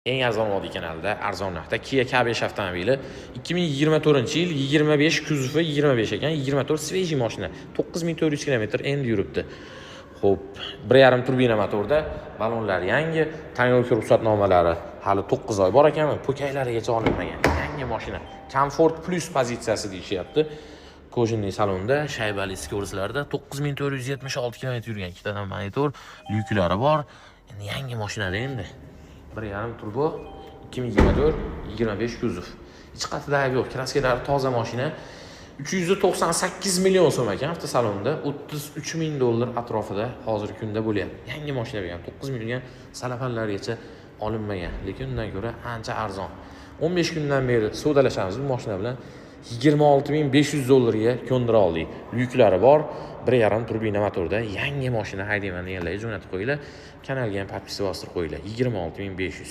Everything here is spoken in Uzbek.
Eng arzon model kanalda arzon narxda Kia K5 avtomobili 2024-yil 25 kuzovi 25 ekan, 24 svejiy mashina, 9400 km endi yuribdi. Xo'p, 1.5 turbina motorda, balonlar yangi, tonirovka ruxsatnomalari hali 9 oy bor ekan, po'kaylarigacha olinmagan. Yangi mashina, Comfort Plus pozitsiyasi deyishyapti. Kojinli salonda, shaybali skorslarda 9476 km yurgan, ikkitadan monitor, lyuklari bor. Endi yangi mashinada endi 1.5 turbo 2024 25 kuzov. Hech qatida ayb yo'q. Kraskalari toza mashina. 398 million so'm ekan avtosalonda, 33 ming dollar atrofida hozirgi kunda bo'lyapti. Yangi mashina bo'lgan, 9 million salafanlargacha olinmagan, lekin undan ko'ra ancha arzon. 15 kundan beri savdolashamiz bu mashina bilan. 26500 dollarga ko'ndira oldik. Lyuklari bor, 1.5 turbina motorda yangi mashina haydayman deganlarga jo'natib qo'yinglar. Kanalga ham podpisa bostirib qo'yinglar. 26500